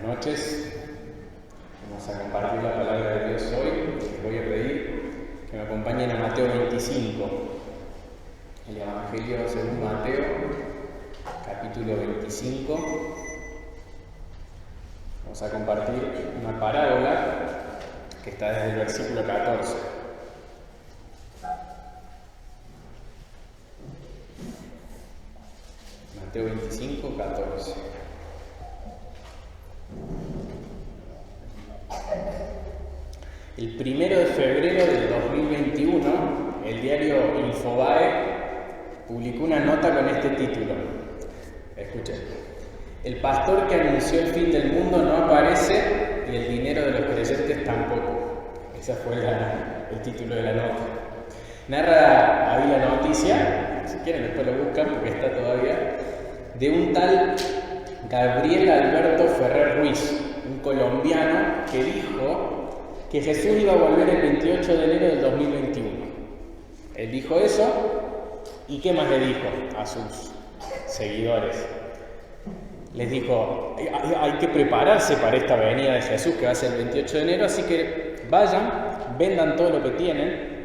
noches. Vamos a compartir la palabra de Dios hoy. Les voy a pedir que me acompañen a Mateo 25, el Evangelio según Mateo, capítulo 25. Vamos a compartir una parábola que está desde el versículo 14. Mateo 25, 14. El 1 de febrero del 2021, el diario Infobae publicó una nota con este título. Escuchen. El pastor que anunció el fin del mundo no aparece y el dinero de los creyentes tampoco. Ese fue el título de la nota. Narra ahí la noticia, si quieren después lo buscan porque está todavía, de un tal Gabriel Alberto Ferrer Ruiz, un colombiano que dijo que Jesús iba a volver el 28 de enero del 2021. Él dijo eso, ¿y qué más le dijo a sus seguidores? Les dijo, hay que prepararse para esta venida de Jesús que va a ser el 28 de enero, así que vayan, vendan todo lo que tienen,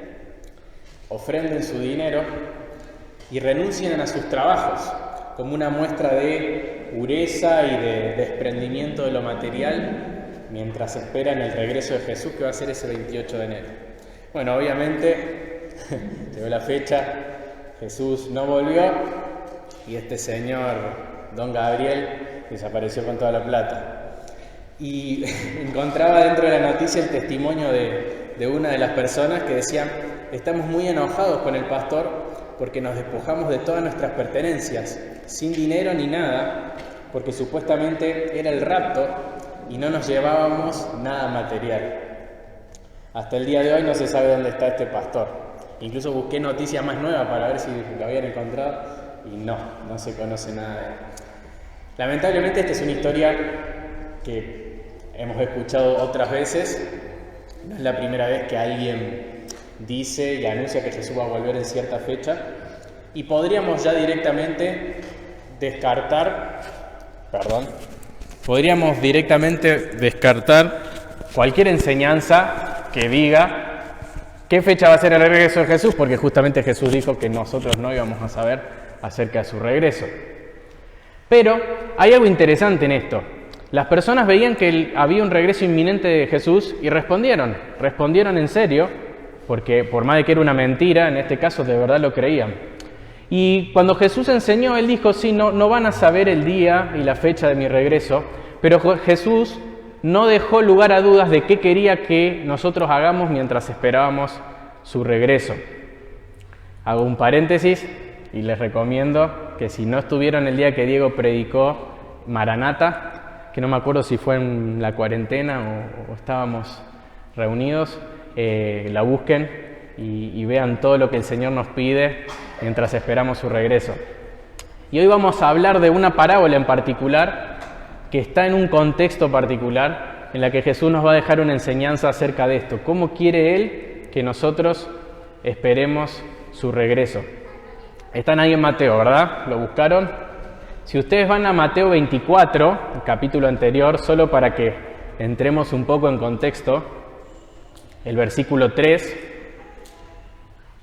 ofrenden su dinero y renuncien a sus trabajos como una muestra de pureza y de desprendimiento de lo material mientras esperan el regreso de Jesús que va a ser ese 28 de enero. Bueno, obviamente, llegó la fecha, Jesús no volvió y este señor, don Gabriel, desapareció con toda la plata. Y encontraba dentro de la noticia el testimonio de una de las personas que decían: estamos muy enojados con el pastor porque nos despojamos de todas nuestras pertenencias, sin dinero ni nada, porque supuestamente era el rapto y no nos llevábamos nada material. Hasta el día de hoy no se sabe dónde está este pastor. Incluso busqué noticias más nuevas para ver si lo habían encontrado y no se conoce nada de él. Lamentablemente esta es una historia que hemos escuchado otras veces. No es la primera vez que alguien dice y anuncia que Jesús va a volver en cierta fecha. Y podríamos ya directamente descartar cualquier enseñanza que diga qué fecha va a ser el regreso de Jesús, porque justamente Jesús dijo que nosotros no íbamos a saber acerca de su regreso. Pero hay algo interesante en esto. Las personas veían que había un regreso inminente de Jesús y respondieron en serio, porque por más de que era una mentira, en este caso de verdad lo creían. Y cuando Jesús enseñó, Él dijo, sí, no van a saber el día y la fecha de mi regreso, pero Jesús no dejó lugar a dudas de qué quería que nosotros hagamos mientras esperábamos su regreso. Hago un paréntesis y les recomiendo que si no estuvieron el día que Diego predicó Maranata, que no me acuerdo si fue en la cuarentena o estábamos reunidos, la busquen y vean todo lo que el Señor nos pide mientras esperamos su regreso. Y hoy vamos a hablar de una parábola en particular que está en un contexto particular en la que Jesús nos va a dejar una enseñanza acerca de esto. ¿Cómo quiere Él que nosotros esperemos su regreso? Están ahí en Mateo, ¿verdad? ¿Lo buscaron? Si ustedes van a Mateo 24, el capítulo anterior, solo para que entremos un poco en contexto, el versículo 3,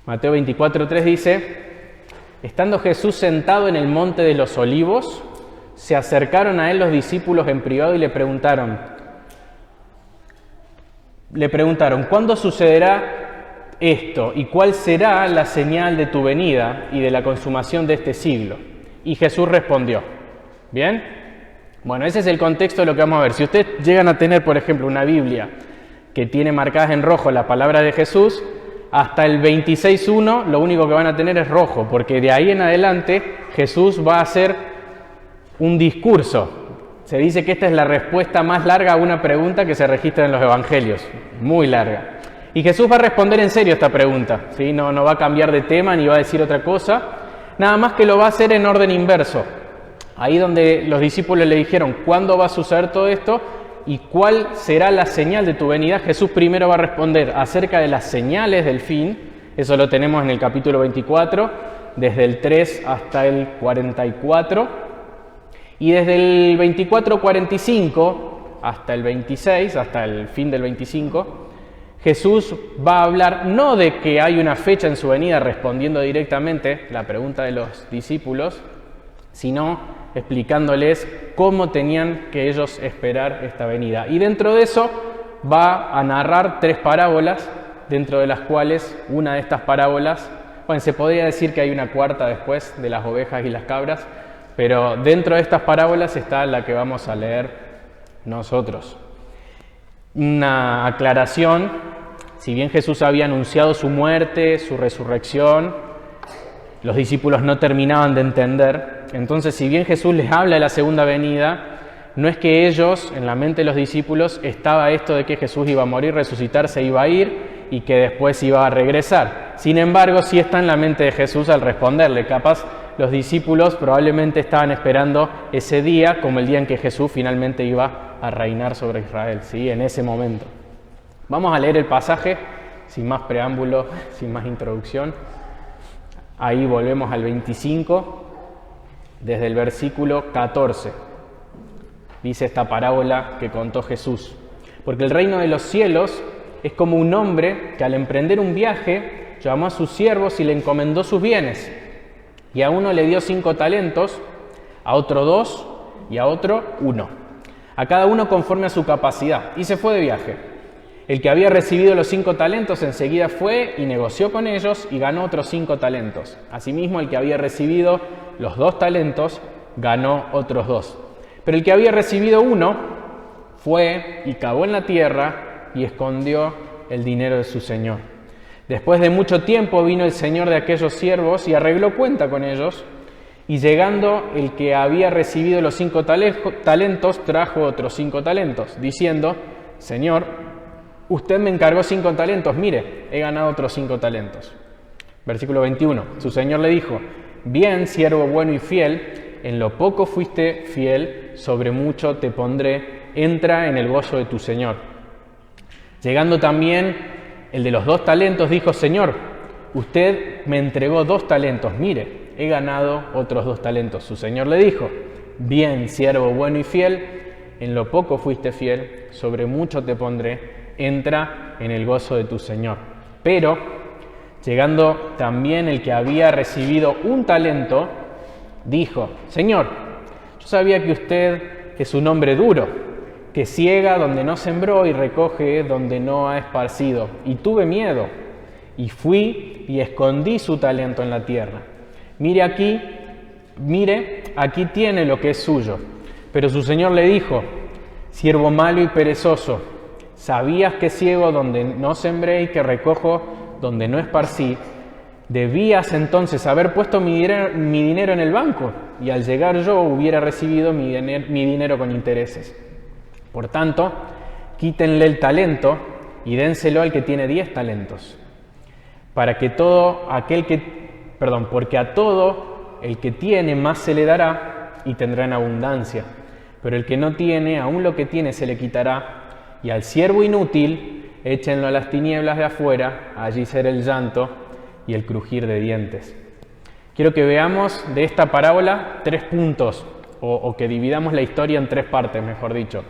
Mateo 24:3 dice: estando Jesús sentado en el monte de los olivos, se acercaron a él los discípulos en privado y le preguntaron, ¿cuándo sucederá esto? ¿Y cuál será la señal de tu venida y de la consumación de este siglo? Y Jesús respondió. ¿Bien? Bueno, ese es el contexto de lo que vamos a ver. Si ustedes llegan a tener, por ejemplo, una Biblia que tiene marcadas en rojo la palabra de Jesús, hasta el 26:1 lo único que van a tener es rojo, porque de ahí en adelante Jesús va a hacer un discurso. Se dice que esta es la respuesta más larga a una pregunta que se registra en los evangelios, muy larga. Y Jesús va a responder en serio esta pregunta, ¿sí? No va a cambiar de tema ni va a decir otra cosa, nada más que lo va a hacer en orden inverso. Ahí donde los discípulos le dijeron, ¿cuándo va a suceder todo esto? ¿Y cuál será la señal de tu venida? Jesús primero va a responder acerca de las señales del fin. Eso lo tenemos en el capítulo 24, desde el 3 hasta el 44. Y desde el 24-45 hasta el 26, hasta el fin del 25, Jesús va a hablar no de que hay una fecha en su venida respondiendo directamente la pregunta de los discípulos, sino explicándoles cómo tenían que ellos esperar esta venida. Y dentro de eso va a narrar 3 parábolas, dentro de las cuales una de estas parábolas, bueno, se podría decir que hay una cuarta después de las ovejas y las cabras, pero dentro de estas parábolas está la que vamos a leer nosotros. Una aclaración: si bien Jesús había anunciado su muerte, su resurrección, los discípulos no terminaban de entender. Entonces, si bien Jesús les habla de la segunda venida, no es que ellos, en la mente de los discípulos, estaba esto de que Jesús iba a morir, resucitar, se iba a ir y que después iba a regresar. Sin embargo, sí está en la mente de Jesús al responderle. Capaz los discípulos probablemente estaban esperando ese día como el día en que Jesús finalmente iba a reinar sobre Israel, ¿sí? En ese momento. Vamos a leer el pasaje sin más preámbulo, sin más introducción. Ahí volvemos al 25, desde el versículo 14. Dice esta parábola que contó Jesús: porque el reino de los cielos es como un hombre que al emprender un viaje llamó a sus siervos y le encomendó sus bienes. Y a uno le dio 5 talentos, a otro 2 y a otro 1, a cada uno conforme a su capacidad, y se fue de viaje. El que había recibido los 5 talentos enseguida fue y negoció con ellos y ganó otros 5 talentos. Asimismo, el que había recibido los 2 talentos ganó otros 2. Pero el que había recibido 1 fue y cavó en la tierra y escondió el dinero de su señor. Después de mucho tiempo vino el señor de aquellos siervos y arregló cuenta con ellos, y llegando el que había recibido los 5 talentos trajo otros 5 talentos, diciendo: Señor, usted me encargó 5 talentos, mire, he ganado otros 5 talentos. Versículo 21, su señor le dijo: bien, siervo bueno y fiel, en lo poco fuiste fiel, sobre mucho te pondré, entra en el gozo de tu señor. Llegando también el de los 2 talentos, dijo: Señor, usted me entregó 2 talentos, mire, he ganado otros 2 talentos. Su señor le dijo: bien, siervo bueno y fiel, en lo poco fuiste fiel, sobre mucho te pondré, entra en el gozo de tu señor. Pero, llegando también el que había recibido 1 talento, dijo: Señor, yo sabía que usted es un hombre duro, que ciega donde no sembró y recoge donde no ha esparcido. Y tuve miedo, y fui y escondí su talento en la tierra. Mire, aquí tiene lo que es suyo. Pero su señor le dijo: siervo malo y perezoso, sabías que ciego donde no sembré y que recojo donde no esparcí. Debías entonces haber puesto mi dinero en el banco, y al llegar yo hubiera recibido mi dinero con intereses. Por tanto, quítenle el talento y dénselo al que tiene 10 talentos, porque a todo el que tiene más se le dará y tendrá en abundancia, pero el que no tiene, aún lo que tiene se le quitará. Y al siervo inútil, échenlo a las tinieblas de afuera, allí será el llanto y el crujir de dientes. Quiero que veamos de esta parábola 3 puntos, o que dividamos la historia en 3 partes, mejor dicho.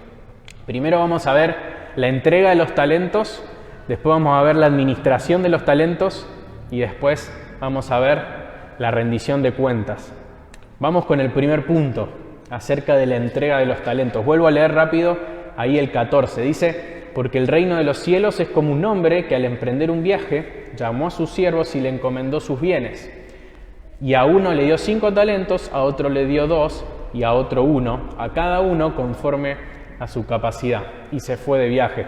Primero vamos a ver la entrega de los talentos, después vamos a ver la administración de los talentos y después vamos a ver la rendición de cuentas. Vamos con el primer punto, acerca de la entrega de los talentos. Vuelvo a leer rápido ahí el 14. Dice: porque el reino de los cielos es como un hombre que al emprender un viaje llamó a sus siervos y le encomendó sus bienes. Y a uno le dio 5 talentos, a otro le dio 2 y a otro 1, a cada uno conforme a su capacidad, y se fue de viaje.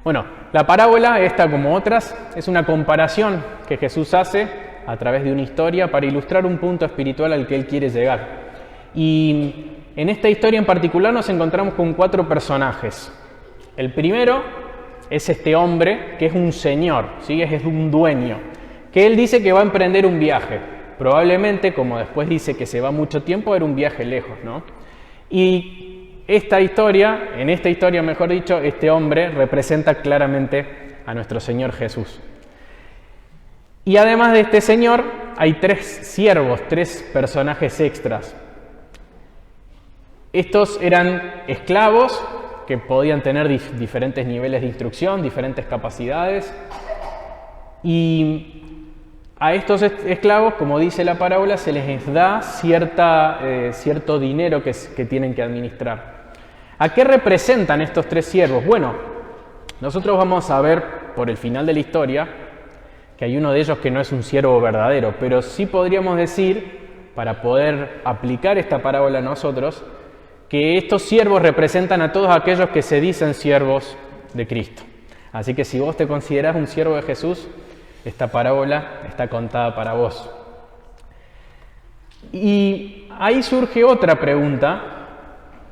Bueno, la parábola, esta como otras, es una comparación que Jesús hace a través de una historia para ilustrar un punto espiritual al que Él quiere llegar. Y en esta historia en particular nos encontramos con 4 personajes. El primero es este hombre que es un señor, ¿sí? Es un dueño, que él dice que va a emprender un viaje. Probablemente, como después dice que se va mucho tiempo, era un viaje lejos, ¿no? Y en esta historia, mejor dicho, este hombre representa claramente a nuestro Señor Jesús. Y además de este Señor, hay 3 siervos, 3 personajes extras. Estos eran esclavos que podían tener diferentes niveles de instrucción, diferentes capacidades. Y a estos esclavos, como dice la parábola, se les da cierto dinero que tienen que administrar. ¿A qué representan estos tres siervos? Bueno, nosotros vamos a ver por el final de la historia que hay uno de ellos que no es un siervo verdadero, pero sí podríamos decir, para poder aplicar esta parábola a nosotros, que estos siervos representan a todos aquellos que se dicen siervos de Cristo. Así que si vos te considerás un siervo de Jesús, esta parábola está contada para vos. Y ahí surge otra pregunta,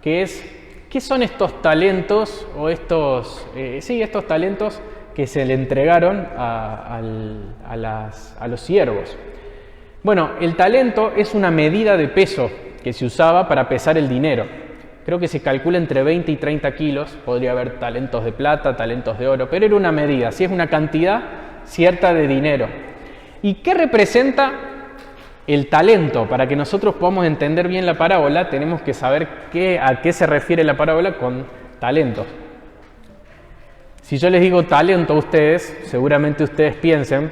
que es, ¿qué son estos talentos o estos talentos que se le entregaron a los siervos? Bueno, el talento es una medida de peso que se usaba para pesar el dinero. Creo que se calcula entre 20 y 30 kilos, podría haber talentos de plata, talentos de oro, pero era una medida, sí, es una cantidad cierta de dinero. ¿Y qué representa el talento? Para que nosotros podamos entender bien la parábola, tenemos que saber a qué se refiere la parábola con talento. Si yo les digo talento a ustedes, seguramente ustedes piensen,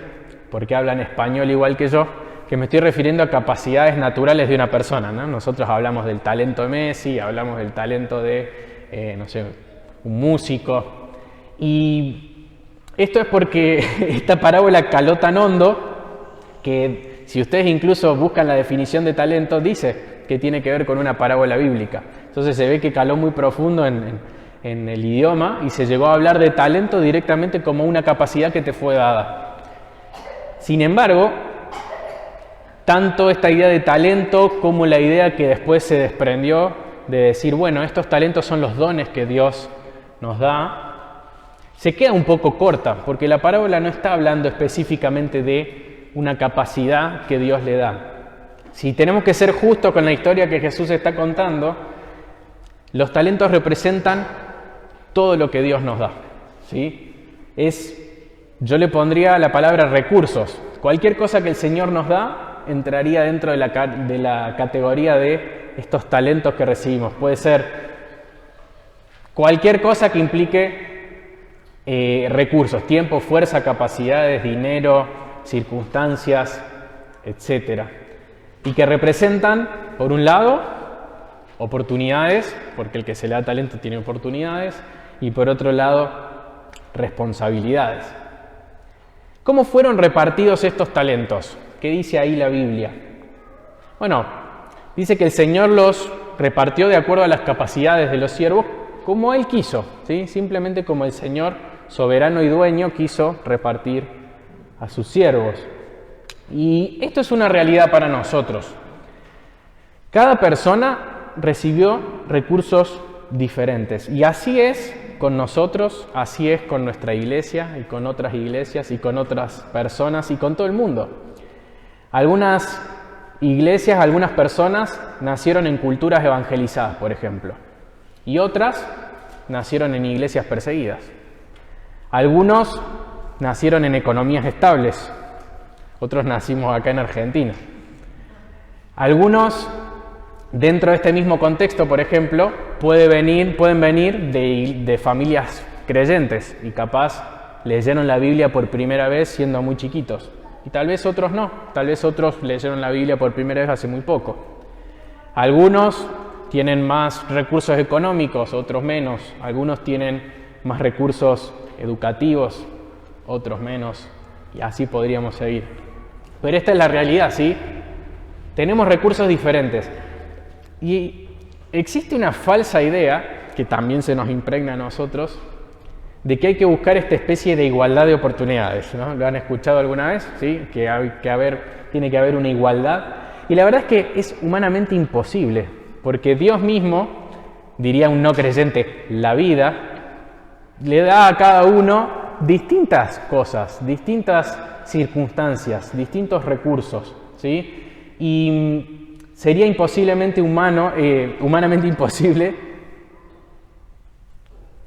porque hablan español igual que yo, que me estoy refiriendo a capacidades naturales de una persona, ¿no? Nosotros hablamos del talento de Messi, hablamos del talento de, un músico. Y esto es porque esta parábola caló tan hondo que si ustedes incluso buscan la definición de talento, dice que tiene que ver con una parábola bíblica. Entonces se ve que caló muy profundo en el idioma y se llegó a hablar de talento directamente como una capacidad que te fue dada. Sin embargo, tanto esta idea de talento como la idea que después se desprendió de decir, bueno, estos talentos son los dones que Dios nos da, se queda un poco corta, porque la parábola no está hablando específicamente de una capacidad que Dios le da. Si tenemos que ser justos con la historia que Jesús está contando, los talentos representan todo lo que Dios nos da, ¿sí? Yo le pondría la palabra recursos. Cualquier cosa que el Señor nos da entraría dentro de la categoría de estos talentos que recibimos. Puede ser cualquier cosa que implique recursos, tiempo, fuerza, capacidades, dinero, circunstancias, etc. Y que representan, por un lado, oportunidades, porque el que se le da talento tiene oportunidades, y por otro lado, responsabilidades. ¿Cómo fueron repartidos estos talentos? ¿Qué dice ahí la Biblia? Bueno, dice que el Señor los repartió de acuerdo a las capacidades de los siervos como Él quiso, ¿sí? Simplemente como el Señor, soberano y dueño, quiso repartir a sus siervos. Y esto es una realidad para nosotros. Cada persona recibió recursos diferentes. Y así es con nosotros, así es con nuestra iglesia y con otras iglesias y con otras personas y con todo el mundo. Algunas iglesias, algunas personas nacieron en culturas evangelizadas, por ejemplo, y otras nacieron en iglesias perseguidas. Algunos nacieron en economías estables, otros nacimos acá en Argentina. Algunos, dentro de este mismo contexto, por ejemplo, pueden venir de familias creyentes y capaz leyeron la Biblia por primera vez siendo muy chiquitos. Y tal vez otros no, tal vez otros leyeron la Biblia por primera vez hace muy poco. Algunos tienen más recursos económicos, otros menos. Algunos tienen más recursos educativos, otros menos. Y así podríamos seguir. Pero esta es la realidad, ¿sí? Tenemos recursos diferentes. Y existe una falsa idea, que también se nos impregna a nosotros, de que hay que buscar esta especie de igualdad de oportunidades, ¿no? ¿Lo han escuchado alguna vez? ¿Sí? Tiene que haber una igualdad. Y la verdad es que es humanamente imposible, porque Dios mismo, diría un no creyente, la vida, le da a cada uno distintas cosas, distintas circunstancias, distintos recursos, ¿sí? Y sería humanamente imposible,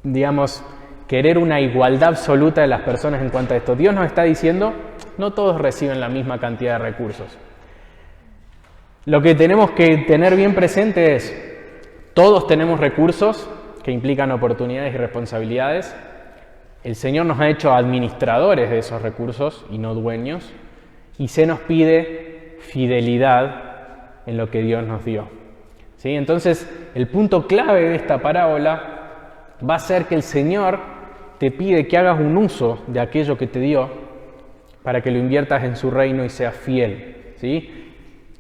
digamos, querer una igualdad absoluta de las personas en cuanto a esto. Dios nos está diciendo, no todos reciben la misma cantidad de recursos. Lo que tenemos que tener bien presente es, Todos tenemos recursos que implican oportunidades y responsabilidades. El Señor nos ha hecho administradores de esos recursos y no dueños. Y se nos pide fidelidad en lo que Dios nos dio. ¿Sí? Entonces, el punto clave de esta parábola va a ser que el Señor te pide que hagas un uso de aquello que te dio para que lo inviertas en su reino y seas fiel. ¿Sí?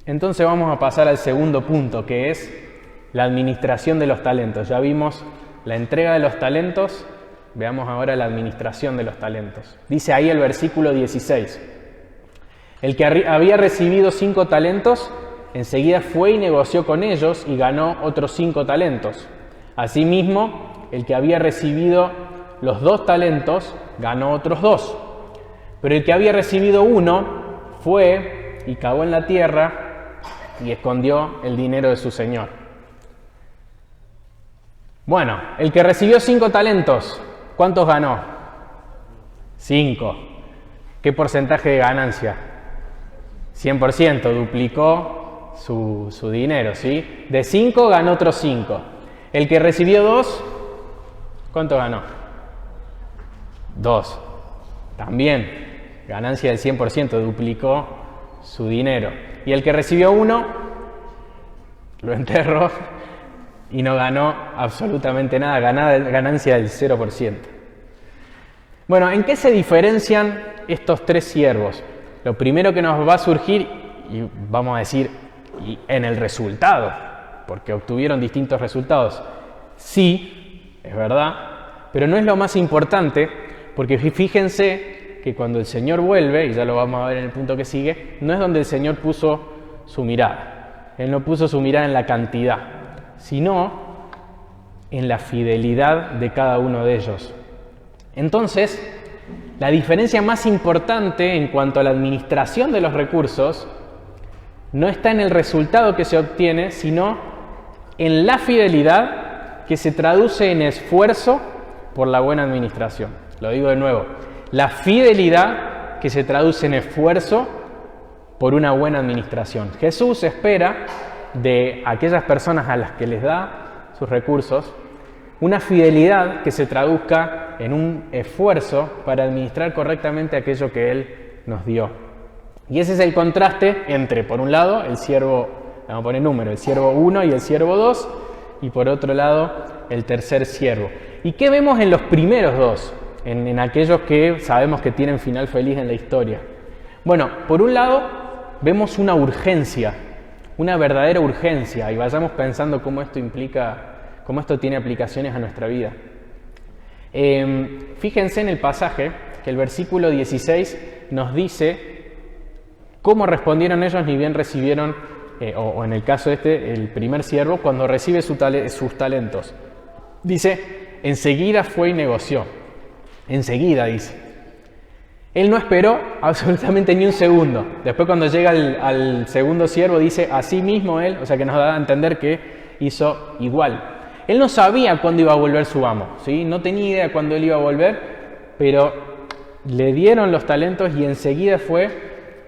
Entonces vamos a pasar al segundo punto, que es la administración de los talentos. Ya vimos la entrega de los talentos, veamos ahora la administración de los talentos. Dice ahí el versículo 16. El que había recibido 5 talentos, enseguida fue y negoció con ellos y ganó otros 5 talentos. Asimismo, el que había recibido los 2 talentos, ganó otros 2. Pero el que había recibido 1, fue y cavó en la tierra y escondió el dinero de su señor. Bueno, el que recibió 5 talentos, ¿cuántos ganó? 5. ¿Qué porcentaje de ganancia? 100%, duplicó su dinero, ¿sí? De 5 ganó otros 5. El que recibió 2, ¿cuánto ganó? 2. También, ganancia del 100%, duplicó su dinero. Y el que recibió 1, lo enterró y no ganó absolutamente nada, ganancia del 0%. Bueno, ¿en qué se diferencian estos 3 siervos? Lo primero que nos va a surgir, y vamos a decir, en el resultado, porque obtuvieron distintos resultados. Sí, es verdad, pero no es lo más importante, porque fíjense que cuando el Señor vuelve, y ya lo vamos a ver en el punto que sigue, no es donde el Señor puso su mirada. Él no puso su mirada en la cantidad, sino en la fidelidad de cada uno de ellos. Entonces, la diferencia más importante en cuanto a la administración de los recursos no está en el resultado que se obtiene, sino en la fidelidad que se traduce en esfuerzo por la buena administración. Lo digo de nuevo, la fidelidad que se traduce en esfuerzo por una buena administración. Jesús espera de aquellas personas a las que les da sus recursos una fidelidad que se traduzca en un esfuerzo para administrar correctamente aquello que Él nos dio. Y ese es el contraste entre, por un lado, el siervo, vamos a poner número, el siervo 1 y el siervo 2, y por otro lado, el tercer siervo. ¿Y qué vemos en los primeros 2? En aquellos que sabemos que tienen final feliz en la historia. Bueno, por un lado, vemos una urgencia, una verdadera urgencia, y vayamos pensando cómo esto tiene aplicaciones a nuestra vida. Fíjense en el pasaje que el versículo 16 nos dice cómo respondieron ellos ni bien recibieron, o en el caso el primer siervo, cuando recibe sus talentos. Dice, enseguida fue y negoció. Enseguida, dice. Él no esperó absolutamente ni un segundo. Después cuando llega al segundo siervo dice, así mismo él, o sea que nos da a entender que hizo igual. Él no sabía cuándo iba a volver su amo, ¿sí? No tenía idea cuándo él iba a volver, pero le dieron los talentos y enseguida fue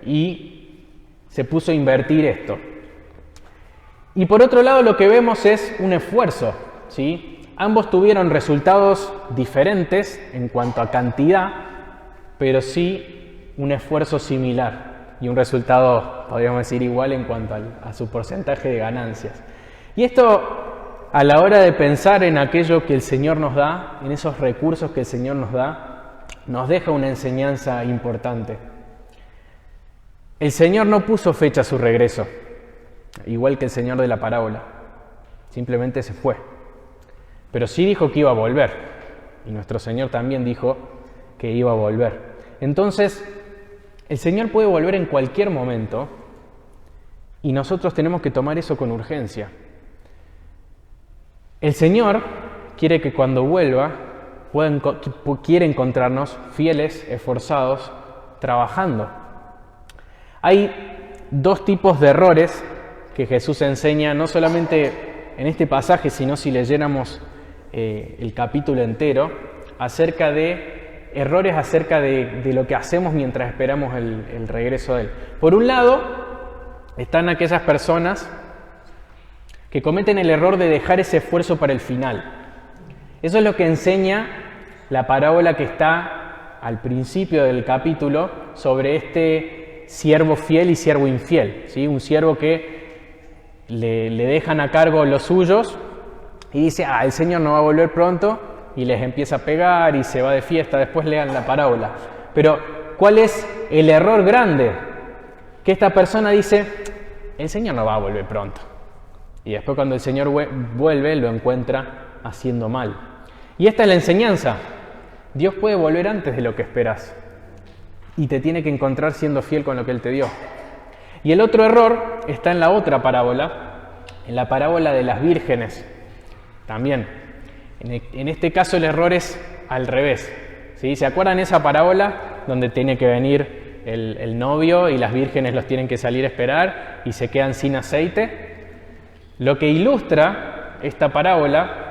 y se puso a invertir esto. Y por otro lado lo que vemos es un esfuerzo, ¿sí? Ambos tuvieron resultados diferentes en cuanto a cantidad, pero sí un esfuerzo similar y un resultado, podríamos decir, igual en cuanto a su porcentaje de ganancias. Y esto, a la hora de pensar en aquello que el Señor nos da, en esos recursos que el Señor nos da, nos deja una enseñanza importante. El Señor no puso fecha a su regreso, igual que el Señor de la parábola. Simplemente se fue. Pero sí dijo que iba a volver. Y nuestro Señor también dijo que iba a volver. Entonces, el Señor puede volver en cualquier momento y nosotros tenemos que tomar eso con urgencia. El Señor quiere que cuando vuelva quiere encontrarnos fieles, esforzados, trabajando. Hay 2 tipos de errores que Jesús enseña, no solamente en este pasaje, sino si leyéramos el capítulo entero, acerca de errores acerca de lo que hacemos mientras esperamos el regreso de Él. Por un lado, están aquellas personas que cometen el error de dejar ese esfuerzo para el final. Eso es lo que enseña la parábola que está al principio del capítulo sobre este siervo fiel y siervo infiel, ¿sí? Un siervo que le dejan a cargo los suyos y dice, el Señor no va a volver pronto, y les empieza a pegar y se va de fiesta. Después lean la parábola. Pero, ¿cuál es el error grande? Que esta persona dice, el Señor no va a volver pronto. Y después cuando el Señor vuelve, lo encuentra haciendo mal. Y esta es la enseñanza. Dios puede volver antes de lo que esperas. Y te tiene que encontrar siendo fiel con lo que Él te dio. Y el otro error está en la otra parábola, en la parábola de las vírgenes. También. En este caso el error es al revés, ¿sí? ¿Se acuerdan esa parábola donde tiene que venir el novio y las vírgenes los tienen que salir a esperar y se quedan sin aceite? Lo que ilustra esta parábola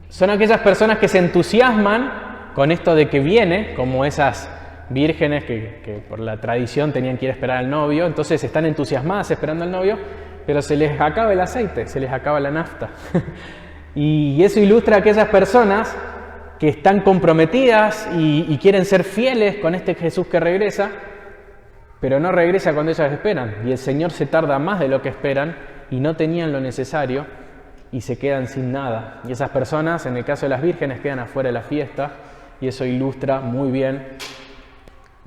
son aquellas personas que se entusiasman con esto de que viene, como esas vírgenes que por la tradición tenían que ir a esperar al novio, entonces están entusiasmadas esperando al novio, pero se les acaba el aceite, se les acaba la nafta. Y eso ilustra a aquellas personas que están comprometidas y quieren ser fieles con este Jesús que regresa, pero no regresa cuando ellas esperan. Y el Señor se tarda más de lo que esperan y no tenían lo necesario y se quedan sin nada. Y esas personas, en el caso de las vírgenes, quedan afuera de la fiesta, y eso ilustra muy bien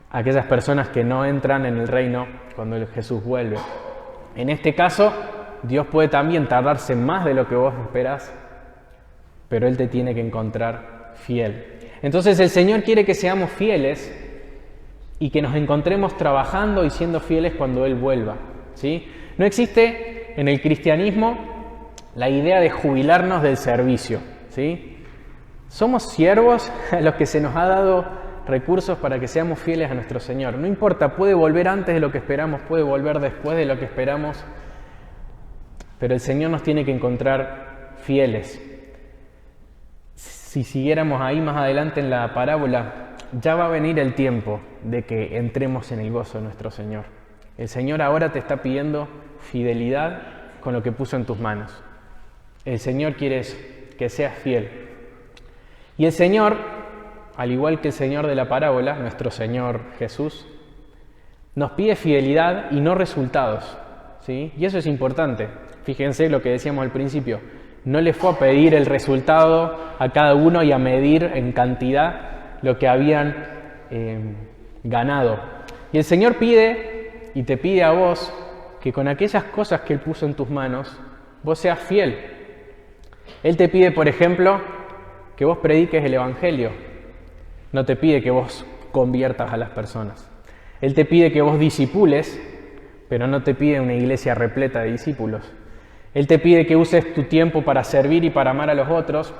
a aquellas personas que no entran en el reino cuando Jesús vuelve. En este caso, Dios puede también tardarse más de lo que vos esperás, pero Él te tiene que encontrar fiel. Entonces el Señor quiere que seamos fieles y que nos encontremos trabajando y siendo fieles cuando Él vuelva, ¿sí? No existe en el cristianismo la idea de jubilarnos del servicio, ¿sí? Somos siervos a los que se nos ha dado recursos para que seamos fieles a nuestro Señor. No importa, puede volver antes de lo que esperamos, puede volver después de lo que esperamos, pero el Señor nos tiene que encontrar fieles. Si siguiéramos ahí más adelante en la parábola, ya va a venir el tiempo de que entremos en el gozo de nuestro Señor. El Señor ahora te está pidiendo fidelidad con lo que puso en tus manos. El Señor quiere eso, que seas fiel. Y el Señor, al igual que el Señor de la parábola, nuestro Señor Jesús, nos pide fidelidad y no resultados, ¿sí? Y eso es importante. Fíjense lo que decíamos al principio. No le fue a pedir el resultado a cada uno y a medir en cantidad lo que habían ganado. Y el Señor pide y te pide a vos que con aquellas cosas que Él puso en tus manos, vos seas fiel. Él te pide, por ejemplo, que vos prediques el Evangelio. No te pide que vos conviertas a las personas. Él te pide que vos discipules, pero no te pide una iglesia repleta de discípulos. Él te pide que uses tu tiempo para servir y para amar a los otros,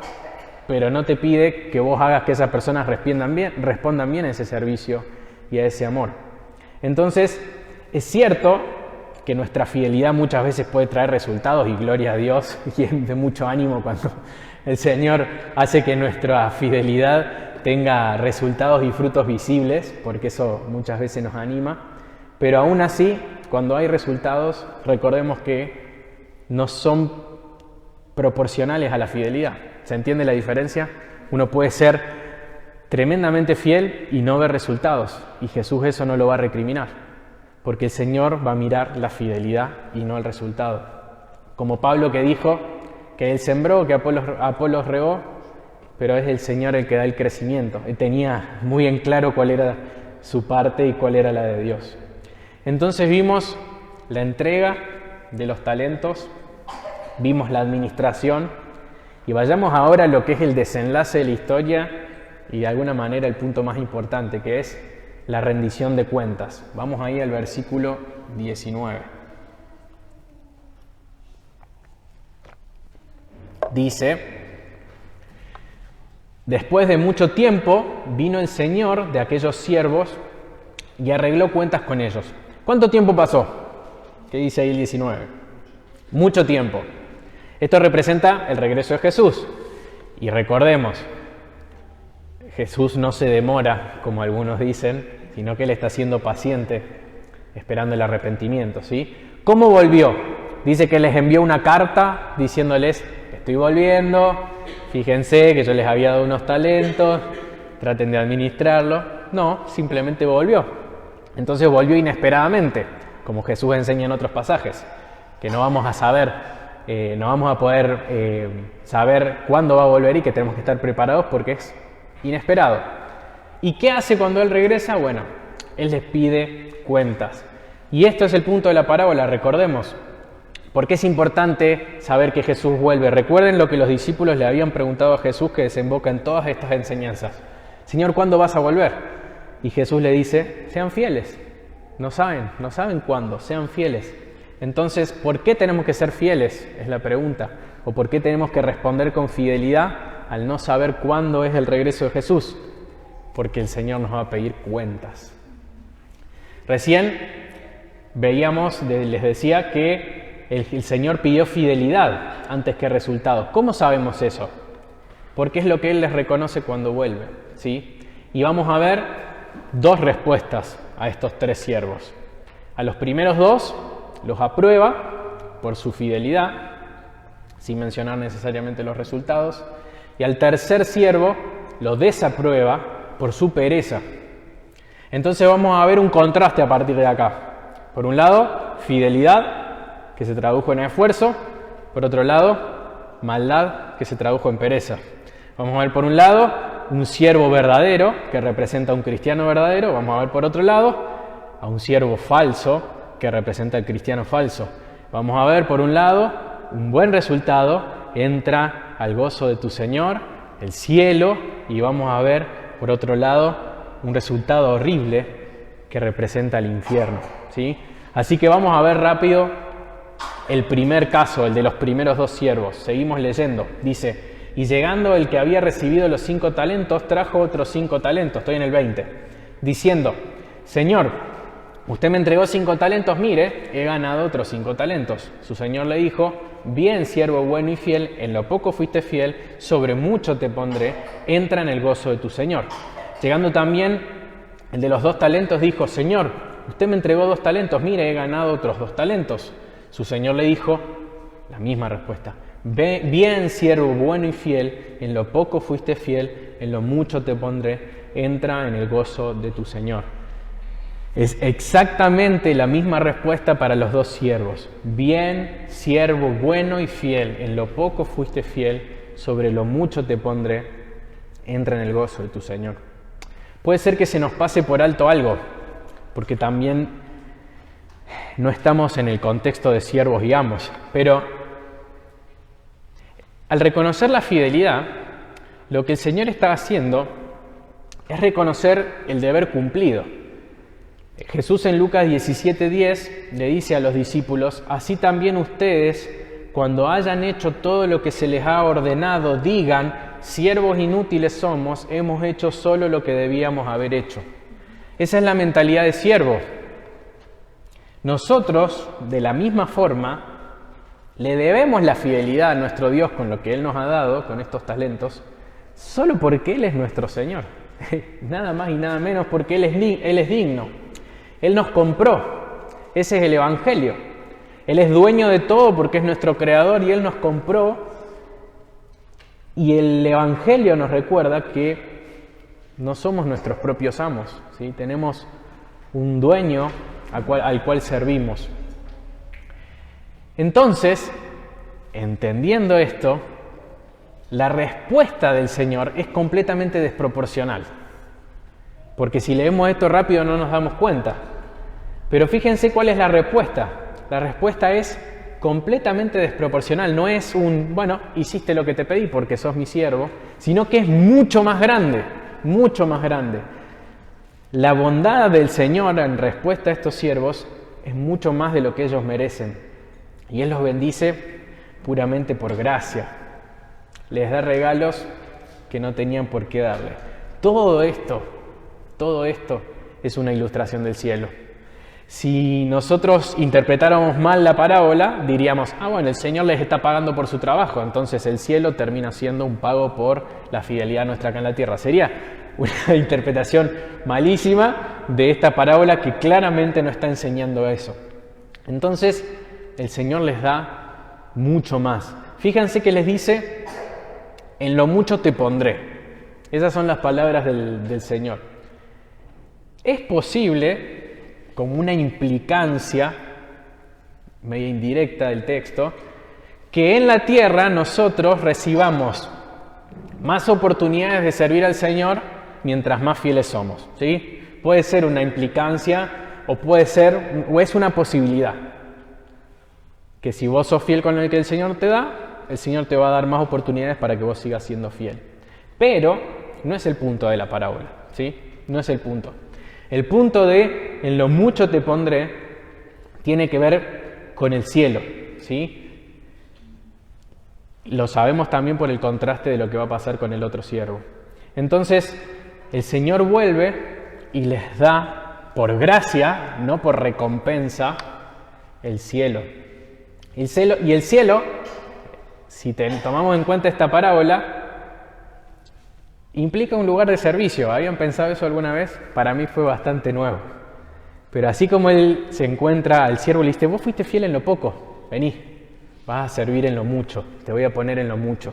pero no te pide que vos hagas que esas personas respondan bien a ese servicio y a ese amor. Entonces, es cierto que nuestra fidelidad muchas veces puede traer resultados, y gloria a Dios, y es de mucho ánimo cuando el Señor hace que nuestra fidelidad tenga resultados y frutos visibles, porque eso muchas veces nos anima. Pero aún así, cuando hay resultados, recordemos que no son proporcionales a la fidelidad. ¿Se entiende la diferencia? Uno puede ser tremendamente fiel y no ver resultados, y Jesús eso no lo va a recriminar, porque el Señor va a mirar la fidelidad y no el resultado. Como Pablo, que dijo que Él sembró, que Apolos regó, pero es el Señor el que da el crecimiento. Él tenía muy en claro cuál era su parte y cuál era la de Dios. Entonces vimos la entrega de los talentos, vimos la administración, y vayamos ahora a lo que es el desenlace de la historia y de alguna manera el punto más importante, que es la rendición de cuentas. Vamos ahí al versículo 19. Dice: después de mucho tiempo vino el Señor de aquellos siervos y arregló cuentas con ellos. ¿Cuánto tiempo pasó? ¿Qué dice ahí el 19? Mucho tiempo. Esto representa el regreso de Jesús. Y recordemos, Jesús no se demora, como algunos dicen, sino que Él está siendo paciente, esperando el arrepentimiento, ¿sí? ¿Cómo volvió? Dice que les envió una carta diciéndoles, estoy volviendo, fíjense que yo les había dado unos talentos, traten de administrarlo. No, simplemente volvió. Entonces volvió inesperadamente, como Jesús enseña en otros pasajes, que no vamos a saber, no vamos a poder saber cuándo va a volver y que tenemos que estar preparados porque es inesperado. ¿Y qué hace cuando Él regresa? Bueno, Él les pide cuentas. Y esto es el punto de la parábola, recordemos. ¿Por qué es importante saber que Jesús vuelve? Recuerden lo que los discípulos le habían preguntado a Jesús que desemboca en todas estas enseñanzas. Señor, ¿cuándo vas a volver? Y Jesús le dice, sean fieles. No saben cuándo, sean fieles. Entonces, ¿por qué tenemos que ser fieles? Es la pregunta. ¿O por qué tenemos que responder con fidelidad al no saber cuándo es el regreso de Jesús? Porque el Señor nos va a pedir cuentas. Recién veíamos, les decía que el Señor pidió fidelidad antes que resultados. ¿Cómo sabemos eso? Porque es lo que Él les reconoce cuando vuelve, ¿sí? Y vamos a ver dos respuestas a estos tres siervos. A los primeros dos los aprueba por su fidelidad, sin mencionar necesariamente los resultados, y al tercer siervo lo desaprueba por su pereza. Entonces vamos a ver un contraste a partir de acá. Por un lado, fidelidad, que se tradujo en esfuerzo. Por otro lado, maldad, que se tradujo en pereza. Vamos a ver por un lado un siervo verdadero, que representa a un cristiano verdadero. Vamos a ver por otro lado a un siervo falso, que representa al cristiano falso. Vamos a ver por un lado un buen resultado, entra al gozo de tu Señor, el cielo, y vamos a ver por otro lado un resultado horrible que representa el infierno, ¿sí? Así que vamos a ver rápido el primer caso, el de los primeros dos siervos. Seguimos leyendo. Dice, y llegando el que había recibido los 5 talentos, trajo otros 5 talentos, estoy en el 20, diciendo, Señor, usted me entregó 5 talentos, mire, he ganado otros 5 talentos. Su Señor le dijo, bien, siervo bueno y fiel, en lo poco fuiste fiel, sobre mucho te pondré, entra en el gozo de tu Señor. Llegando también el de los 2 talentos, dijo, Señor, usted me entregó 2 talentos, mire, he ganado otros 2 talentos. Su Señor le dijo, la misma respuesta, bien, siervo bueno y fiel, en lo poco fuiste fiel, en lo mucho te pondré, entra en el gozo de tu Señor. Es exactamente la misma respuesta para los 2 siervos. Bien, siervo bueno y fiel, en lo poco fuiste fiel, sobre lo mucho te pondré, entra en el gozo de tu Señor. Puede ser que se nos pase por alto algo, porque también no estamos en el contexto de siervos y amos, pero al reconocer la fidelidad, lo que el Señor está haciendo es reconocer el deber cumplido. Jesús en Lucas 17:10 le dice a los discípulos, así también ustedes, cuando hayan hecho todo lo que se les ha ordenado, digan, siervos inútiles somos, hemos hecho solo lo que debíamos haber hecho. Esa es la mentalidad de siervo. Nosotros, de la misma forma, le debemos la fidelidad a nuestro Dios con lo que Él nos ha dado, con estos talentos, solo porque Él es nuestro Señor. Nada más y nada menos porque Él es digno. Él nos compró. Ese es el Evangelio. Él es dueño de todo porque es nuestro Creador y Él nos compró. Y el Evangelio nos recuerda que no somos nuestros propios amos, ¿sí? Tenemos un dueño al cual servimos. Entonces, entendiendo esto, la respuesta del Señor es completamente desproporcional. Porque si leemos esto rápido no nos damos cuenta. Pero fíjense cuál es la respuesta. La respuesta es completamente desproporcional. No es un, bueno, hiciste lo que te pedí porque sos mi siervo, sino que es mucho más grande, mucho más grande. La bondad del Señor en respuesta a estos siervos es mucho más de lo que ellos merecen. Y Él los bendice puramente por gracia. Les da regalos que no tenían por qué darle. Todo esto es una ilustración del cielo. Si nosotros interpretáramos mal la parábola, diríamos, bueno, el Señor les está pagando por su trabajo, entonces el cielo termina siendo un pago por la fidelidad nuestra acá en la tierra. Sería una interpretación malísima de esta parábola que claramente no está enseñando eso. Entonces, el Señor les da mucho más. Fíjense que les dice, en lo mucho te pondré. Esas son las palabras del Señor. Es posible, como una implicancia media indirecta del texto, que en la tierra nosotros recibamos más oportunidades de servir al Señor mientras más fieles somos, ¿sí? Puede ser una implicancia o es una posibilidad. Que si vos sos fiel con el que el Señor te da, el Señor te va a dar más oportunidades para que vos sigas siendo fiel. Pero no es el punto de la parábola, ¿sí? No es el punto. El punto de en lo mucho te pondré tiene que ver con el cielo, ¿sí? Lo sabemos también por el contraste de lo que va a pasar con el otro siervo. Entonces, el Señor vuelve y les da, por gracia, no por recompensa, el cielo. Y el cielo, si tomamos en cuenta esta parábola, implica un lugar de servicio. ¿Habían pensado eso alguna vez? Para mí fue bastante nuevo. Pero así como él se encuentra al siervo y le dice, vos fuiste fiel en lo poco, vení, vas a servir en lo mucho, te voy a poner en lo mucho.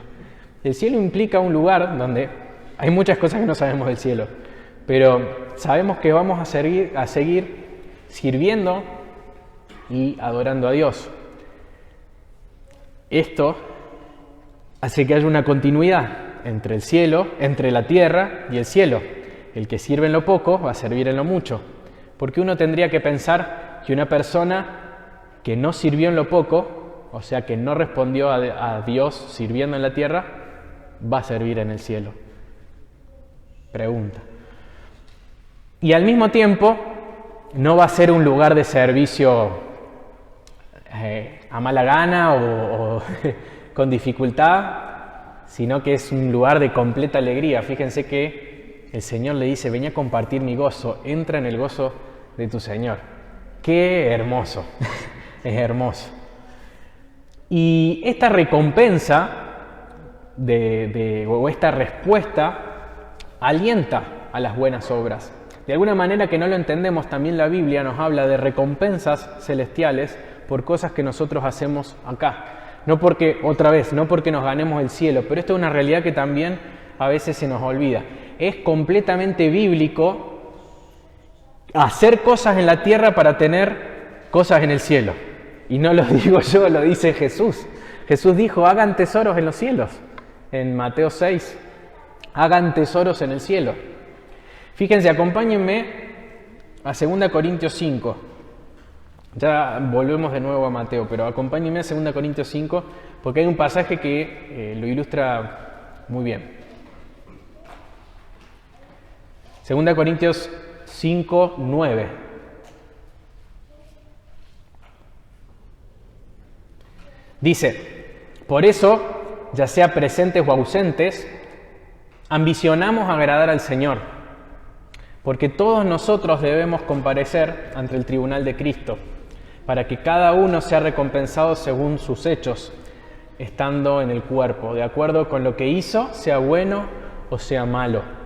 El cielo implica un lugar donde hay muchas cosas que no sabemos del cielo, pero sabemos que vamos a seguir sirviendo y adorando a Dios. Esto hace que haya una continuidad entre el cielo, entre la tierra y el cielo. El que sirve en lo poco va a servir en lo mucho. Porque uno tendría que pensar que una persona que no sirvió en lo poco, o sea, que no respondió a Dios sirviendo en la tierra, va a servir en el cielo. Pregunta. Y al mismo tiempo, no va a ser un lugar de servicio a mala gana o con dificultad, sino que es un lugar de completa alegría. Fíjense que el Señor le dice, vení a compartir mi gozo, entra en el gozo de tu Señor. ¡Qué hermoso! Es hermoso. Y esta recompensa o esta respuesta alienta a las buenas obras. De alguna manera que no lo entendemos, también la Biblia nos habla de recompensas celestiales por cosas que nosotros hacemos acá. No porque nos ganemos el cielo, pero esto es una realidad que también a veces se nos olvida. Es completamente bíblico hacer cosas en la tierra para tener cosas en el cielo. Y no lo digo yo, lo dice Jesús. Jesús dijo, hagan tesoros en los cielos. En Mateo 6, hagan tesoros en el cielo. Fíjense, acompáñenme a 2 Corintios 5. Ya volvemos de nuevo a Mateo, pero acompáñenme a 2 Corintios 5, porque hay un pasaje que lo ilustra muy bien. 2 Corintios 5, 9. Dice, por eso, ya sea presentes o ausentes, ambicionamos agradar al Señor, porque todos nosotros debemos comparecer ante el tribunal de Cristo, para que cada uno sea recompensado según sus hechos, estando en el cuerpo, de acuerdo con lo que hizo, sea bueno o sea malo.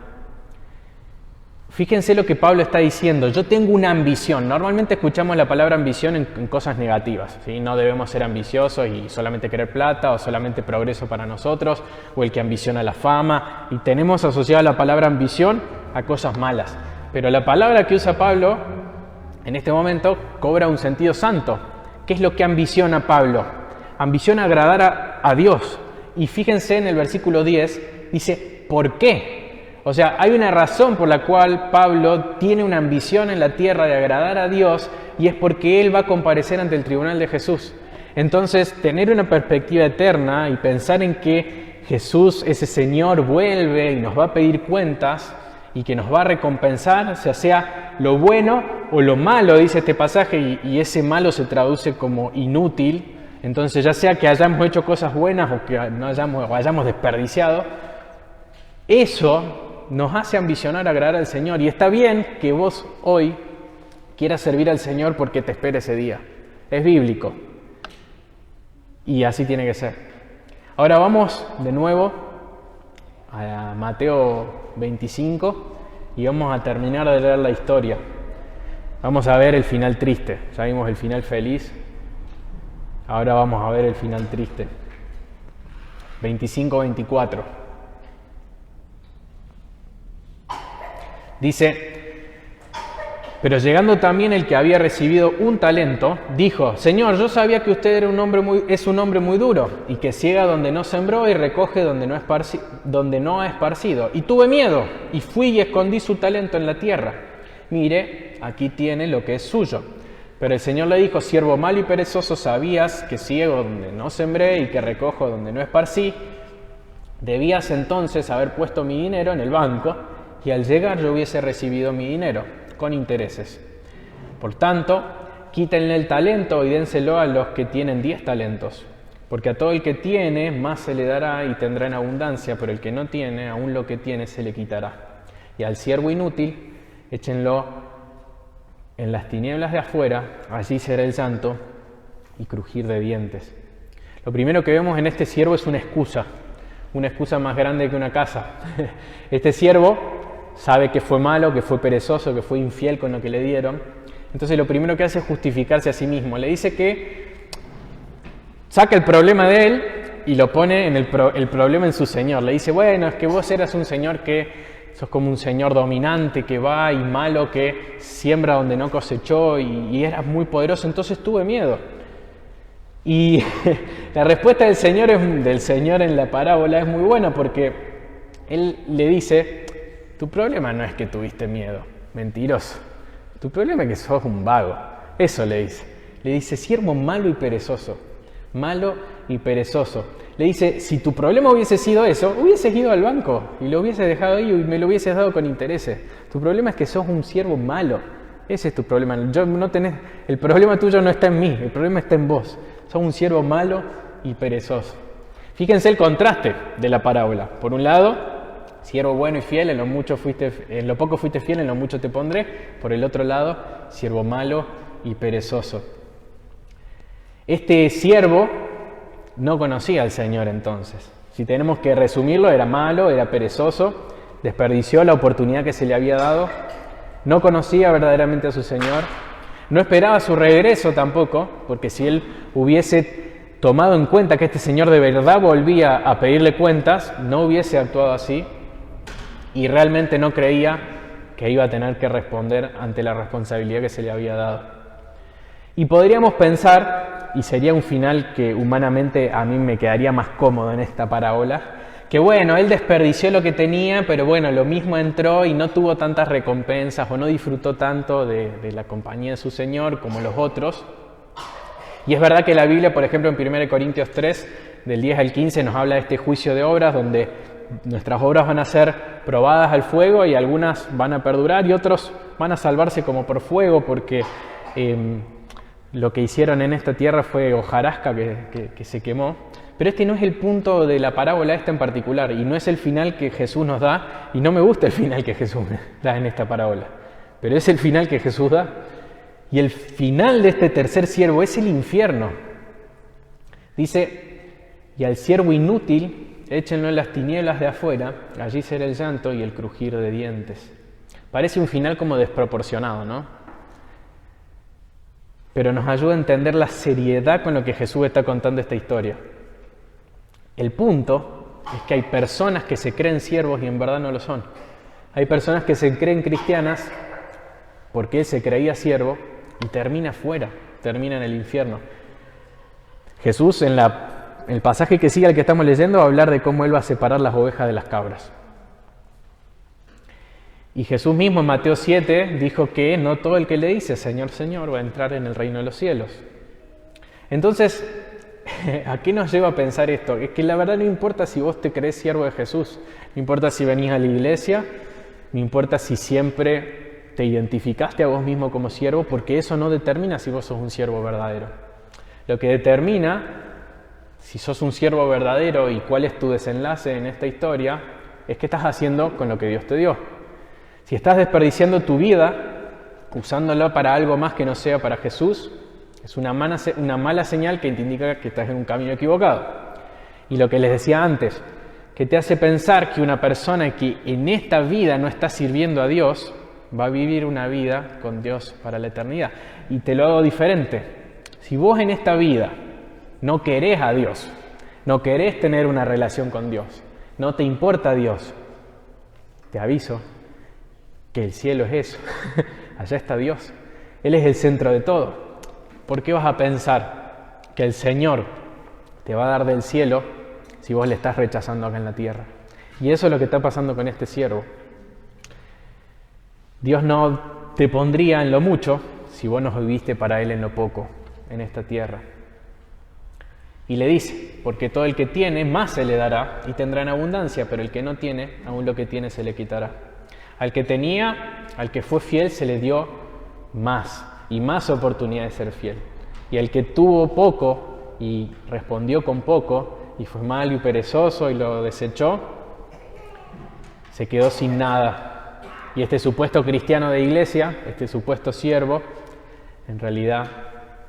Fíjense lo que Pablo está diciendo. Yo tengo una ambición. Normalmente escuchamos la palabra ambición en cosas negativas, ¿sí? No debemos ser ambiciosos y solamente querer plata o solamente progreso para nosotros, o el que ambiciona la fama. Y tenemos asociada la palabra ambición a cosas malas. Pero la palabra que usa Pablo en este momento cobra un sentido santo. ¿Qué es lo que ambiciona Pablo? Ambiciona agradar a Dios. Y fíjense en el versículo 10, dice, ¿por qué? O sea, hay una razón por la cual Pablo tiene una ambición en la tierra de agradar a Dios, y es porque él va a comparecer ante el tribunal de Jesús. Entonces, tener una perspectiva eterna y pensar en que Jesús, ese Señor, vuelve y nos va a pedir cuentas y que nos va a recompensar, sea lo bueno o lo malo, dice este pasaje, y ese malo se traduce como inútil. Entonces, ya sea que hayamos hecho cosas buenas o que no hayamos desperdiciado, eso nos hace ambicionar agradar al Señor. Y está bien que vos hoy quieras servir al Señor porque te espera ese día. Es bíblico. Y así tiene que ser. Ahora vamos de nuevo a Mateo 25 y vamos a terminar de leer la historia. Vamos a ver el final triste. Ya vimos el final feliz. Ahora vamos a ver el final triste. 25-24. Dice: pero llegando también el que había recibido un talento, dijo: Señor, yo sabía que usted era es un hombre muy duro, y que ciega donde no sembró y recoge donde no ha esparcido. Y tuve miedo, y fui y escondí su talento en la tierra. Mire, aquí tiene lo que es suyo. Pero el Señor le dijo: siervo malo y perezoso, sabías que ciego donde no sembré y que recojo donde no esparcí. Debías entonces haber puesto mi dinero en el banco, y al llegar yo hubiese recibido mi dinero con intereses. Por tanto, quítenle el talento y dénselo a los que tienen 10 talentos. Porque a todo el que tiene, más se le dará y tendrá en abundancia, pero el que no tiene, aún lo que tiene se le quitará. Y al siervo inútil, échenlo en las tinieblas de afuera, allí será el llanto y crujir de dientes. Lo primero que vemos en este siervo es una excusa más grande que una casa. Este siervo sabe que fue malo, que fue perezoso, que fue infiel con lo que le dieron. Entonces lo primero que hace es justificarse a sí mismo. Le dice que saca el problema de él y lo pone en el problema en su señor. Le dice: bueno, es que vos eras un señor sos como un señor dominante que va y malo, que siembra donde no cosechó y eras muy poderoso, entonces tuve miedo. Y la respuesta del Señor en la parábola es muy buena, porque Él le dice: tu problema no es que tuviste miedo, mentiroso. Tu problema es que sos un vago. Eso le dice. Le dice: siervo malo y perezoso. Malo y perezoso. Le dice: si tu problema hubiese sido eso, hubieses ido al banco y lo hubieses dejado ahí y me lo hubieses dado con intereses. Tu problema es que sos un siervo malo. Ese es tu problema. El problema tuyo no está en mí, el problema está en vos. Sos un siervo malo y perezoso. Fíjense el contraste de la parábola. Por un lado, siervo bueno y fiel, en lo poco fuiste fiel, en lo mucho te pondré. Por el otro lado, siervo malo y perezoso. Este siervo no conocía al Señor entonces. Si tenemos que resumirlo, era malo, era perezoso, desperdició la oportunidad que se le había dado, no conocía verdaderamente a su Señor, no esperaba su regreso tampoco, porque si él hubiese tomado en cuenta que este Señor de verdad volvía a pedirle cuentas, no hubiese actuado así. Y realmente no creía que iba a tener que responder ante la responsabilidad que se le había dado. Y podríamos pensar, y sería un final que humanamente a mí me quedaría más cómodo en esta parábola, que bueno, él desperdició lo que tenía, pero bueno, lo mismo entró y no tuvo tantas recompensas o no disfrutó tanto de la compañía de su Señor como los otros. Y es verdad que la Biblia, por ejemplo, en 1 Corintios 3, del 10 al 15, nos habla de este juicio de obras donde nuestras obras van a ser probadas al fuego y algunas van a perdurar y otros van a salvarse como por fuego porque lo que hicieron en esta tierra fue hojarasca que se quemó. Pero este no es el punto de la parábola esta en particular y no es el final que Jesús nos da, y no me gusta el final que Jesús da en esta parábola, pero es el final que Jesús da. Y el final de este tercer siervo es el infierno. Dice: y al siervo inútil échenlo en las tinieblas de afuera, allí será el llanto y el crujir de dientes. Parece un final como desproporcionado, ¿no? Pero nos ayuda a entender la seriedad con lo que Jesús está contando esta historia. El punto es que hay personas que se creen siervos y en verdad no lo son. Hay personas que se creen cristianas porque él se creía siervo y termina fuera, termina en el infierno. Jesús en el pasaje que sigue al que estamos leyendo va a hablar de cómo él va a separar las ovejas de las cabras. Y Jesús mismo en Mateo 7 dijo que no todo el que le dice Señor, Señor va a entrar en el reino de los cielos. Entonces, ¿a qué nos lleva a pensar esto? Es que la verdad no importa si vos te crees siervo de Jesús, no importa si venís a la iglesia, no importa si siempre te identificaste a vos mismo como siervo, porque eso no determina si vos sos un siervo verdadero. Lo que determina si sos un siervo verdadero y cuál es tu desenlace en esta historia es qué estás haciendo con lo que Dios te dio. Si estás desperdiciando tu vida usándola para algo más que no sea para Jesús, es una mala señal que te indica que estás en un camino equivocado. Y lo que les decía antes, que te hace pensar que una persona que en esta vida no está sirviendo a Dios va a vivir una vida con Dios para la eternidad. Y te lo hago diferente. Si vos en esta vida no querés a Dios, no querés tener una relación con Dios, no te importa Dios, te aviso que el cielo es eso, allá está Dios, Él es el centro de todo. ¿Por qué vas a pensar que el Señor te va a dar del cielo si vos le estás rechazando acá en la tierra? Y eso es lo que está pasando con este siervo. Dios no te pondría en lo mucho si vos no viviste para Él en lo poco, en esta tierra. Y le dice, porque todo el que tiene, más se le dará y tendrá en abundancia, pero el que no tiene, aún lo que tiene se le quitará. Al que tenía, al que fue fiel, se le dio más y más oportunidad de ser fiel. Y al que tuvo poco y respondió con poco y fue malo y perezoso y lo desechó, se quedó sin nada. Y este supuesto cristiano de iglesia, este supuesto siervo, en realidad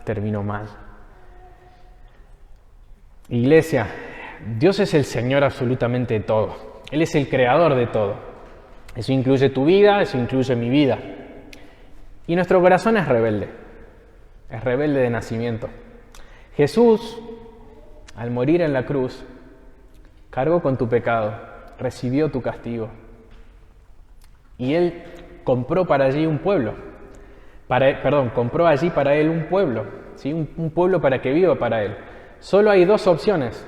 terminó mal. Iglesia, Dios es el Señor absolutamente de todo. Él es el creador de todo. Eso incluye tu vida, eso incluye mi vida. Y nuestro corazón es rebelde de nacimiento. Jesús, al morir en la cruz, cargó con tu pecado, recibió tu castigo. Y Él compró para allí un pueblo. Compró allí para Él un pueblo, ¿sí? Un pueblo para que viva para Él. Solo hay dos opciones.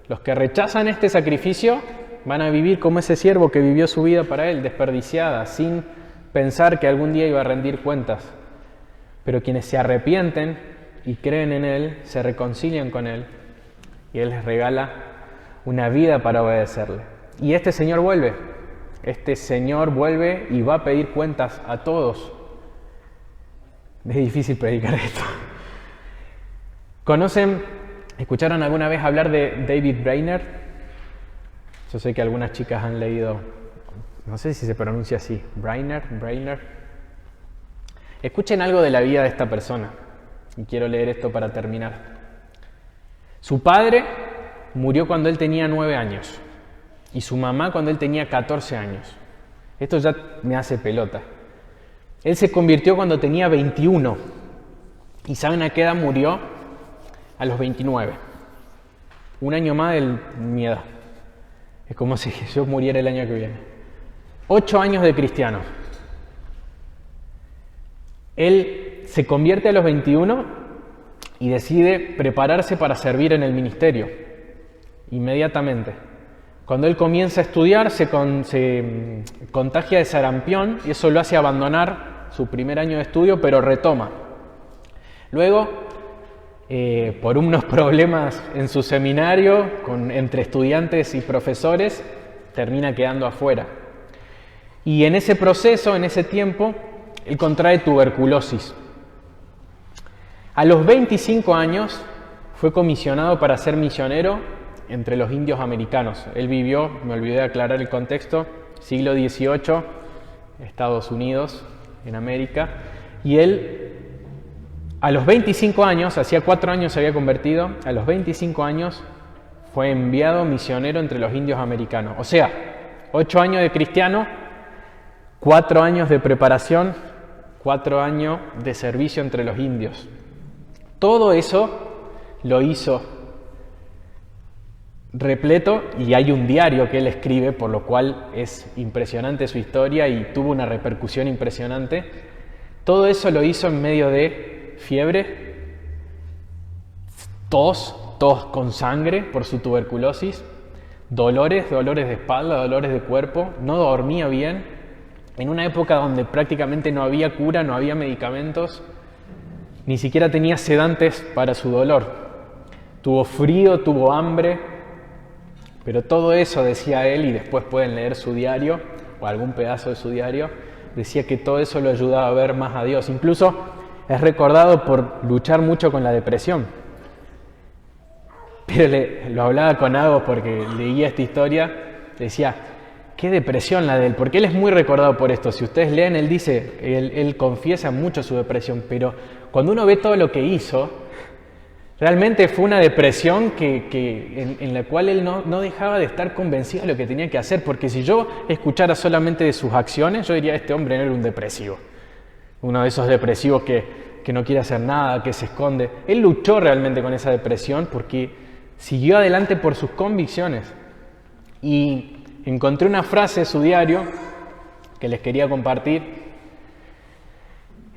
Los que rechazan este sacrificio van a vivir como ese siervo que vivió su vida para Él, desperdiciada, sin pensar que algún día iba a rendir cuentas. Pero quienes se arrepienten y creen en Él, se reconcilian con Él y Él les regala una vida para obedecerle. Y este Señor vuelve y va a pedir cuentas a todos. Es difícil predicar esto. ¿Escucharon alguna vez hablar de David Brainerd? Yo sé que algunas chicas han leído, no sé si se pronuncia así, Brainerd. Escuchen algo de la vida de esta persona. Y quiero leer esto para terminar. Su padre murió cuando él tenía 9 años y su mamá cuando él tenía 14 años. Esto ya me hace pelota. Él se convirtió cuando tenía 21. ¿Y saben a qué edad murió? A los 29. Un año más de mi edad. Es como si yo muriera el año que viene. 8 años de cristiano. Él se convierte a los 21 y decide prepararse para servir en el ministerio. Inmediatamente. Cuando él comienza a estudiar, se contagia de sarampión y eso lo hace abandonar su primer año de estudio, pero retoma. Luego, por unos problemas en su seminario, entre estudiantes y profesores, termina quedando afuera. Y en ese proceso, en ese tiempo, él contrae tuberculosis. A los 25 años fue comisionado para ser misionero entre los indios americanos. Él vivió, me olvidé de aclarar el contexto, siglo XVIII, Estados Unidos, en América, y él a los 25 años, hacía 4 años se había convertido, a los 25 años fue enviado misionero entre los indios americanos. O sea, 8 años de cristiano, 4 años de preparación, 4 años de servicio entre los indios. Todo eso lo hizo repleto, y hay un diario que él escribe, por lo cual es impresionante su historia y tuvo una repercusión impresionante. Todo eso lo hizo en medio de fiebre, tos con sangre por su tuberculosis, dolores de espalda, dolores de cuerpo, no dormía bien, en una época donde prácticamente no había cura, no había medicamentos, ni siquiera tenía sedantes para su dolor. Tuvo frío, tuvo hambre, pero todo eso, decía él, y después pueden leer su diario o algún pedazo de su diario, decía que todo eso lo ayudaba a ver más a Dios. Incluso es recordado por luchar mucho con la depresión. Pero lo hablaba con Agos porque leía esta historia, decía, qué depresión la de él, porque él es muy recordado por esto. Si ustedes leen, él dice, él confiesa mucho su depresión, pero cuando uno ve todo lo que hizo, realmente fue una depresión en la cual él no dejaba de estar convencido de lo que tenía que hacer, porque si yo escuchara solamente de sus acciones, yo diría, este hombre no era un depresivo. Uno de esos depresivos que que no quiere hacer nada, que se esconde. Él luchó realmente con esa depresión porque siguió adelante por sus convicciones. Y encontré una frase en su diario que les quería compartir.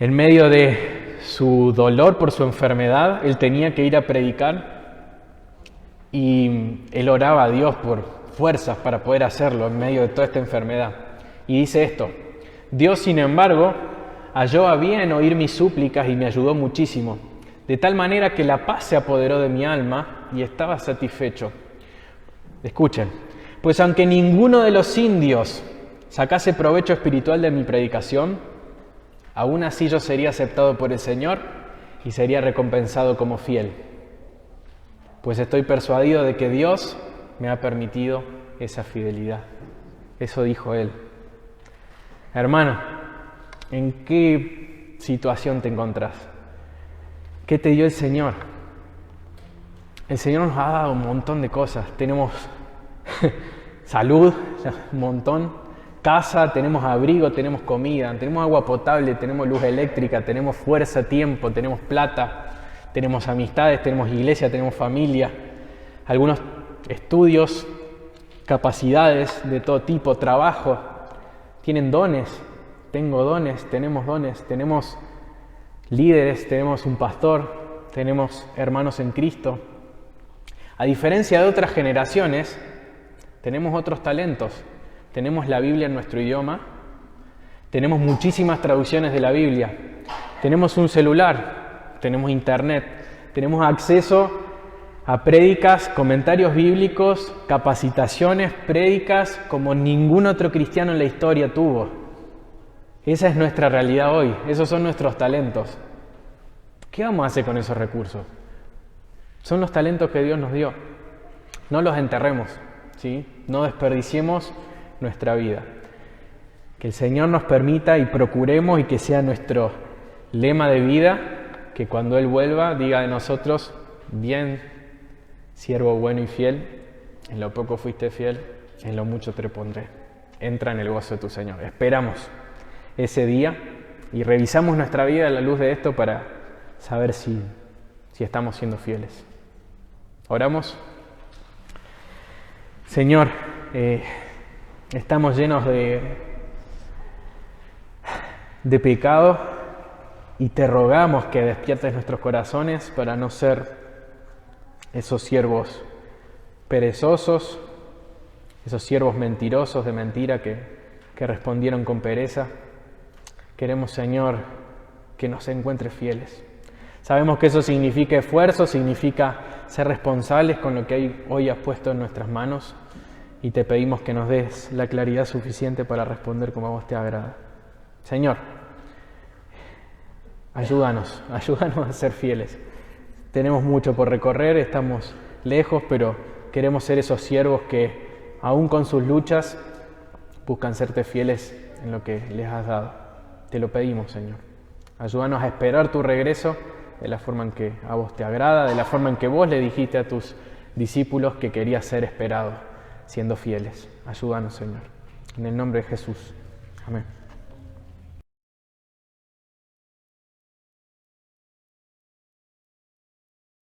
En medio de su dolor por su enfermedad, él tenía que ir a predicar y él oraba a Dios por fuerzas para poder hacerlo en medio de toda esta enfermedad. Y dice esto: Dios, sin embargo, halló a bien oír mis súplicas y me ayudó muchísimo, de tal manera que la paz se apoderó de mi alma y estaba satisfecho. Escuchen, pues aunque ninguno de los indios sacase provecho espiritual de mi predicación, aún así yo sería aceptado por el Señor y sería recompensado como fiel, pues estoy persuadido de que Dios me ha permitido esa fidelidad. Eso dijo él. Hermano, ¿en qué situación te encontrás? ¿Qué te dio el Señor? El Señor nos ha dado un montón de cosas. Tenemos salud, un montón, casa, tenemos abrigo, tenemos comida, tenemos agua potable, tenemos luz eléctrica, tenemos fuerza, tiempo, tenemos plata, tenemos amistades, tenemos iglesia, tenemos familia, algunos estudios, capacidades de todo tipo, trabajo, tienen dones, tengo dones, tenemos líderes, tenemos un pastor, tenemos hermanos en Cristo. A diferencia de otras generaciones, tenemos otros talentos. Tenemos la Biblia en nuestro idioma, tenemos muchísimas traducciones de la Biblia, tenemos un celular, tenemos internet, tenemos acceso a prédicas, comentarios bíblicos, capacitaciones, prédicas como ningún otro cristiano en la historia tuvo. Esa es nuestra realidad hoy, esos son nuestros talentos. ¿Qué vamos a hacer con esos recursos? Son los talentos que Dios nos dio. No los enterremos, ¿sí? No desperdiciemos nuestra vida. Que el Señor nos permita y procuremos y que sea nuestro lema de vida, que cuando Él vuelva diga de nosotros: bien, siervo bueno y fiel, en lo poco fuiste fiel, en lo mucho te pondré. Entra en el gozo de tu Señor. Esperamos ese día y revisamos nuestra vida a la luz de esto para saber si estamos siendo fieles. Oramos. Señor, estamos llenos de pecado y te rogamos que despiertes nuestros corazones para no ser esos siervos perezosos, esos siervos mentirosos de mentira que respondieron con pereza. Queremos, Señor, que nos encuentres fieles. Sabemos que eso significa esfuerzo, significa ser responsables con lo que hoy has puesto en nuestras manos, y te pedimos que nos des la claridad suficiente para responder como a vos te agrada. Señor, ayúdanos a ser fieles. Tenemos mucho por recorrer, estamos lejos, pero queremos ser esos siervos que, aún con sus luchas, buscan serte fieles en lo que les has dado. Te lo pedimos, Señor. Ayúdanos a esperar tu regreso de la forma en que a vos te agrada, de la forma en que vos le dijiste a tus discípulos que querías ser esperado, siendo fieles. Ayúdanos, Señor. En el nombre de Jesús. Amén.